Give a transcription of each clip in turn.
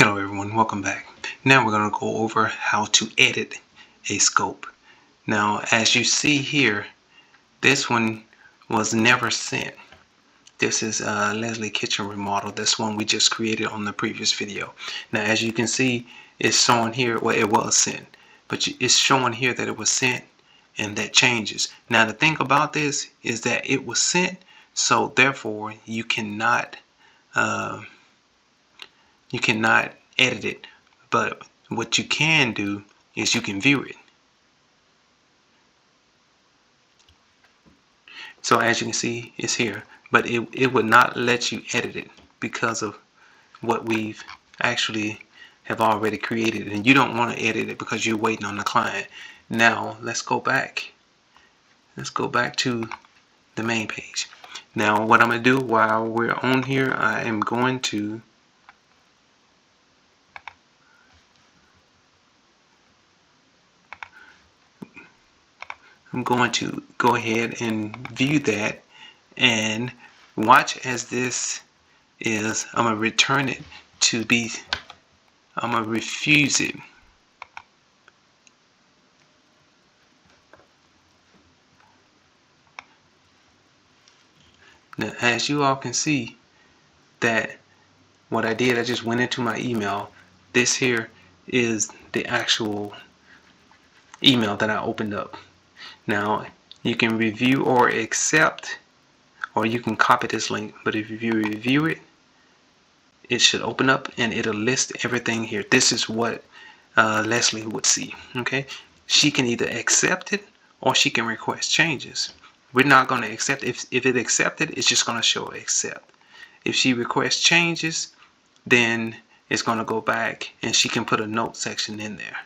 Hello everyone, welcome back. Now we're going to go over how to edit a scope. Now as you see here, this one was never sent. This is Leslie Kitchen Remodel. This one we just created on the previous video. Now as you can see, it's showing here, well, it was sent, but it's showing here that it was sent, and that changes. Now the thing about this is that it was sent, so therefore you cannot edit it, but what you can do is you can view it. So as you can see, it's here, but it would not let you edit it because of what we've actually have already created, and you don't want to edit it because you're waiting on the client. Now let's go back to the main page. Now what I'm going to do while we're on here, I'm going to go ahead and view that, and watch as this is, I'm going to return it to be, I'm going to refuse it. Now as you all can see, that what I did, I just went into my email. This here is the actual email that I opened up. Now you can review or accept, or you can copy this link, but if you review it, it should open up and it'll list everything here. This is what Leslie would see. Okay, she can either accept it or she can request changes. We're not going to accept. If it accepted, it's just going to show accept. If she requests changes, then it's going to go back and she can put a note section in there.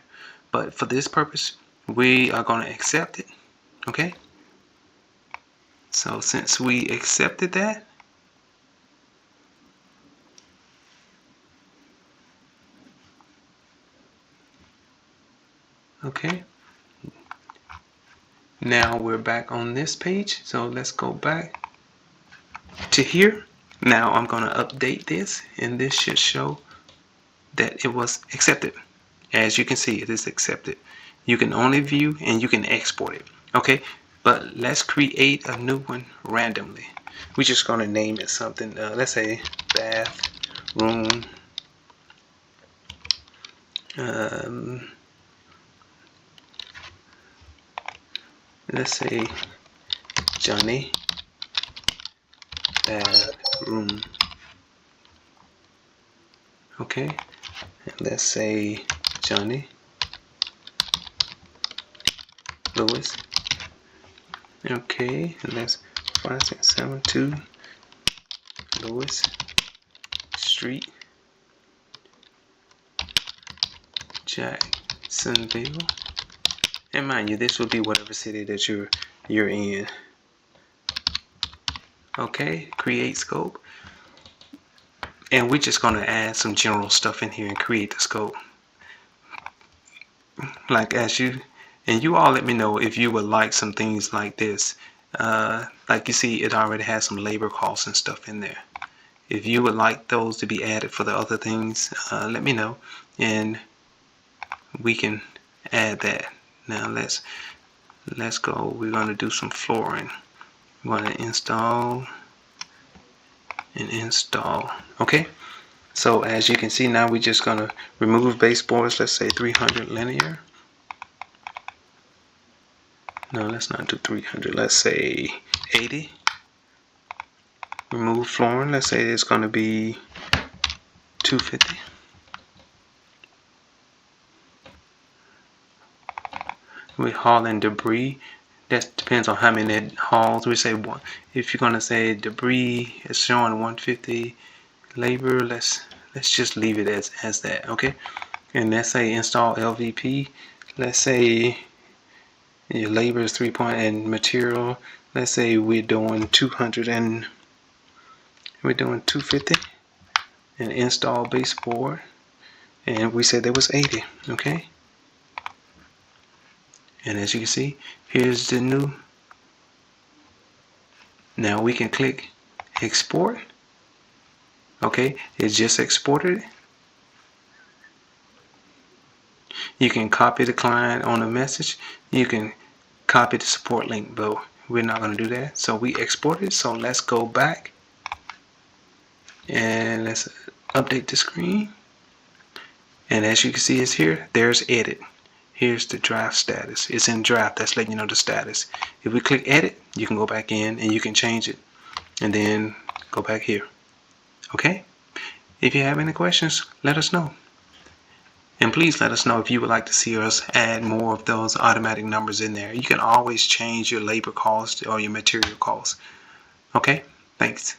But for this purpose, we are going to accept it. Okay, so since we accepted that, okay, now we're back on this page, so let's go back to here. Now I'm going to update this, and this should show that it was accepted. As you can see, it is accepted. You can only view and you can export it. Okay, but let's create a new one randomly. We're just going to name it something. Let's say bathroom. Let's say Johnny bathroom. Okay, and let's say Johnny Lewis. Okay, and that's 5672 Lewis Street, Jacksonville. And mind you, this will be whatever city that you're in. Okay, create scope. And we're just going to add some general stuff in here and create the scope. Like you all let me know if you would like some things like this. Like you see, it already has some labor costs and stuff in there. If you would like those to be added for the other things, let me know and we can add that. Now let's go. We're going to do some flooring. We're going to install and install. Okay, so as you can see, now we're just going to remove baseboards. Let's say 300 linear. No, let's not do 300. Let's say 80. Remove flooring. Let's say it's going to be 250. We're hauling debris. That depends on how many hauls. We say one. If you're going to say debris is showing 150. Labor, let's just leave it as that. Okay, and let's say install LVP. Let's say your labor is 3 point and material. Let's say we're doing 200 and we're doing 250 and install baseboard, and we said there was 80. Okay, and as you can see, here's the new. Now we can click export. Okay, it just exported it. You can copy the client on a message. You can copy the support link, but we're not going to do that. So we export it. So let's go back and let's update the screen. And as you can see, it's here. There's edit. Here's the draft status. It's in draft. That's letting you know the status. If we click edit, you can go back in and you can change it and then go back here. Okay? If you have any questions, let us know. And please let us know if you would like to see us add more of those automatic numbers in there. You can always change your labor cost or your material cost. Okay? Thanks.